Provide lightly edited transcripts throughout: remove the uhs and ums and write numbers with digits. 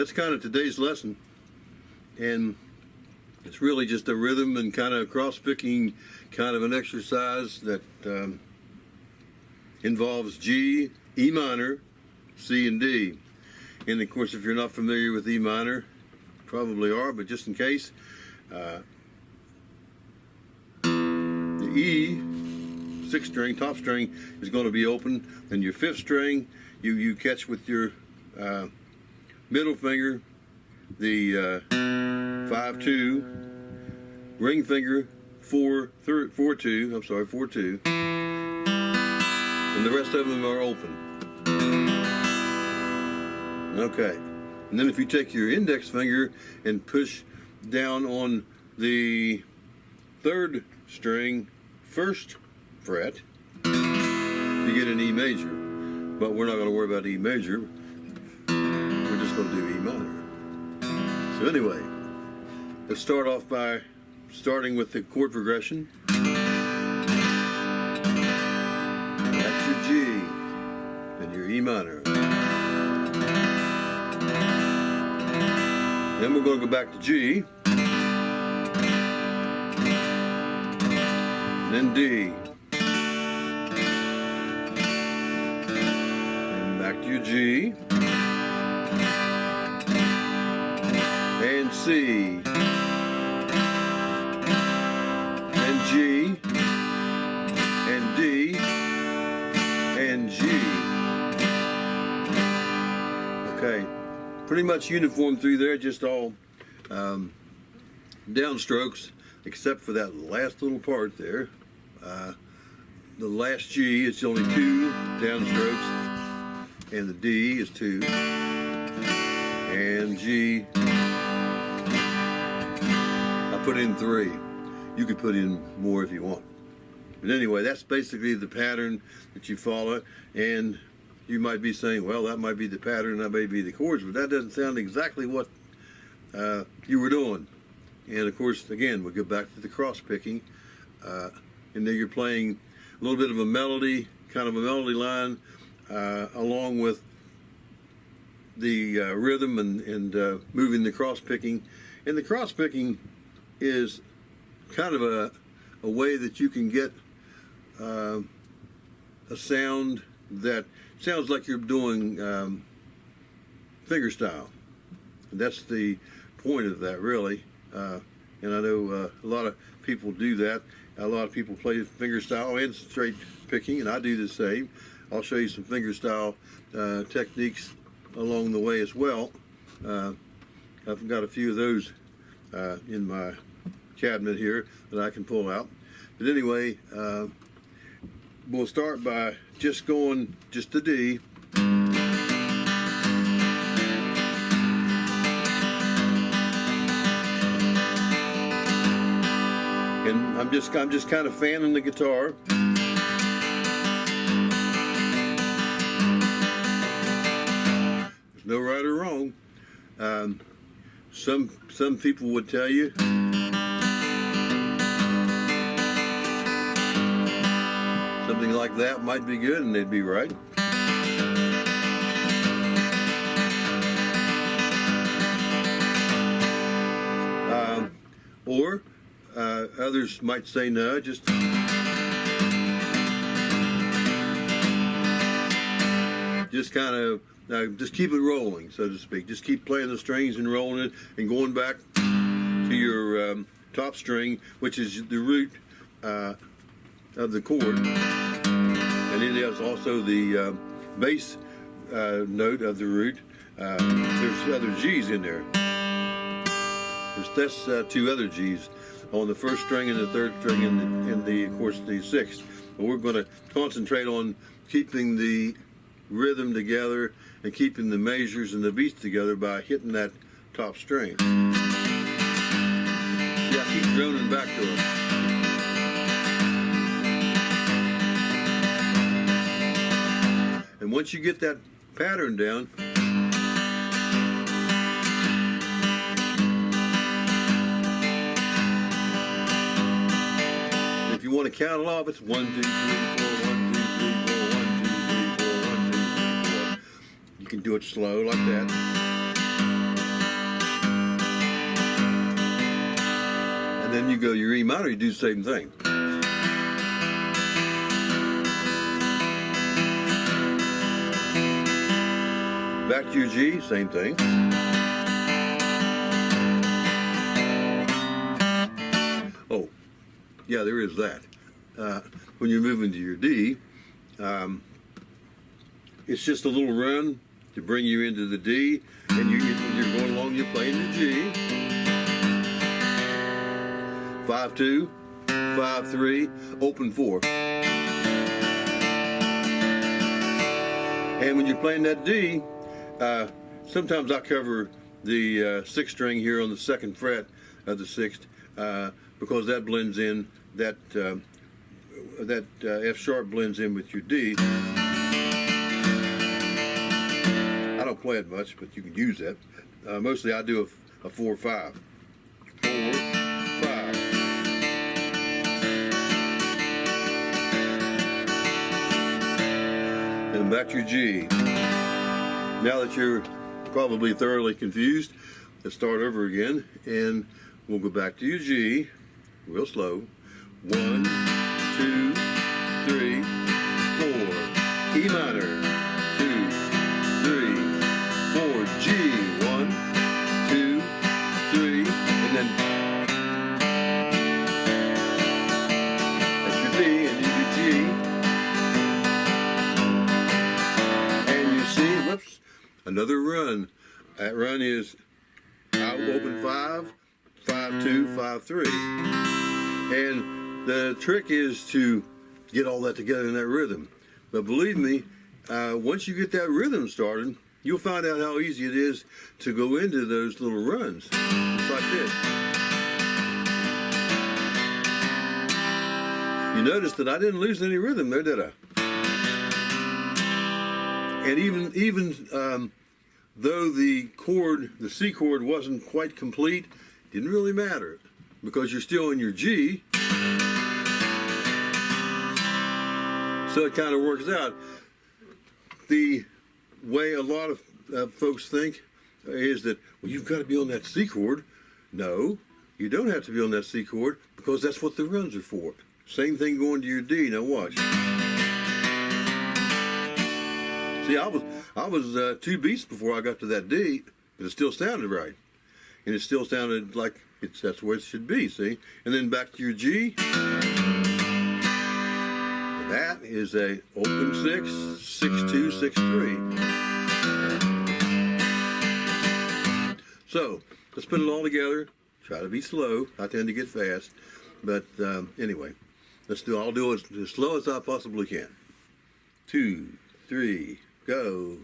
that's kind of today's lesson, and it's really just a rhythm and kind of cross-picking kind of an exercise that involves G, E minor, C, and D. And of course, if you're not familiar with E minor, probably are, but just in case, the E, 6th string, top string, is going to be open, and your 5th string, you catch with your middle finger, the 5-2, ring finger, 4-2, I'm sorry, 4-2, and the rest of them are open. Okay, and then if you take your index finger and push down on the 3rd string, 1st fret, you get an E major. But we're not going to worry about E major. We're just going to do E minor. So anyway, let's start off by starting with the chord progression. That's your G and your E minor. Then we're going to go back to G, and then D, and back to your G, and C, and G, and D, and G. Okay. Pretty much uniform through there, just all downstrokes, except for that last little part there. The last G is only 2 downstrokes, and the D is 2, and G, I put in 3. You could put in more if you want. But anyway, that's basically the pattern that you follow, and you might be saying, well, that might be the pattern, that may be the chords, but that doesn't sound exactly what you were doing. And of course, again, we'll go back to the cross picking. And then you're playing a little bit of a melody, kind of a melody line, along with the rhythm and moving the cross picking. And the cross picking is kind of a way that you can get a sound that sounds like you're doing fingerstyle. And that's the point of that, really. And I know a lot of people do that. A lot of people play fingerstyle and straight picking, and I do the same. I'll show you some fingerstyle techniques along the way as well. I've got a few of those in my cabinet here that I can pull out. But anyway, we'll start by just going just to D. And I'm just kind of fanning the guitar. There's no right or wrong. Some people would tell you something like that might be good, and they'd be right. Or others might say no, just kind of just keep it rolling, so to speak. Just keep playing the strings and rolling it, and going back to your top string, which is the root of the chord, and it is also the bass note of the root. There's other G's in there. That's 2 other G's on the 1st string and the 3rd string and the of course the 6th. But we're going to concentrate on keeping the rhythm together and keeping the measures and the beats together by hitting that top string. Yeah, keep droning back to it. And once you get that pattern down, if you want to count it off, it's 1, 2, 3, 4, 1, 2, 3, 4, 1, 2, 3, 4, 1, 2, 3, 4. You can do it slow like that. then you go your E minor, you do the same thing. Back to your G, same thing. Oh, yeah, there is that. When you're moving to your D, it's just a little run to bring you into the D, and you're going along, you're playing the G. 5-2, 5-3, open 4. And when you're playing that D, sometimes I cover the 6th string here on the 2nd fret of the 6th because that blends in, that F sharp blends in with your D. I don't play it much, but you can use that. Mostly I do a 4-5. 4, 5. And back to your G. Now that you're probably thoroughly confused, let's start over again, and we'll go back to your G, real slow. 1, 2, 3, 4. E minor. 2, 3, 4. G. 1, 2, 3, and then that's your D, and then your G. Another run. That run is out open 5, 5-2, 5-3. And the trick is to get all that together in that rhythm. But believe me, once you get that rhythm started, you'll find out how easy it is to go into those little runs. Just like this. You notice that I didn't lose any rhythm there, did I? And even though the C chord wasn't quite complete, didn't really matter because you're still in your G. So it kind of works out. The way a lot of folks think is that, well, you've got to be on that C chord. No, you don't have to be on that C chord because that's what the runs are for. Same thing going to your D. Now watch. See, I was 2 beats before I got to that D, but it still sounded right, and it still sounded like that's where it should be. See, and then back to your G. That is a open 6, 6-2, 6-3. So let's put it all together. Try to be slow. I tend to get fast, but anyway, I'll do it as slow as I possibly can. 2, 3. Go.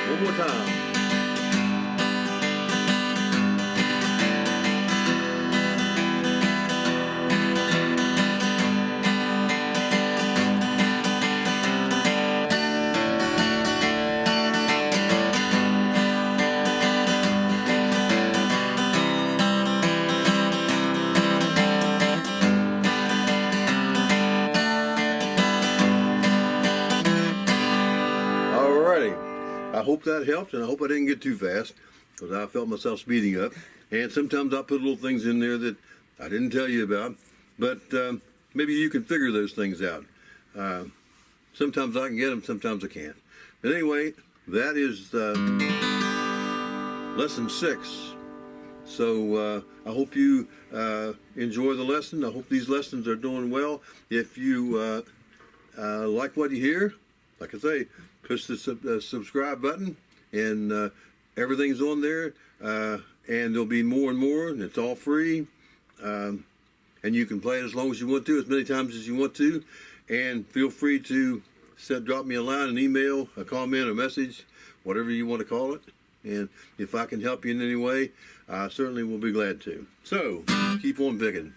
One more time. I hope that helped, and I hope I didn't get too fast because I felt myself speeding up. And sometimes I put little things in there that I didn't tell you about, but maybe you can figure those things out. Sometimes I can get them, sometimes I can't. But anyway, that is lesson 6. So I hope you enjoy the lesson. I hope these lessons are doing well. If you like what you hear, like I say, push the subscribe button, and everything's on there, and there'll be more and more, and it's all free, and you can play it as long as you want to, as many times as you want to, and feel free to drop me a line, an email, a comment, a message, whatever you want to call it, and if I can help you in any way, I certainly will be glad to. So, keep on picking.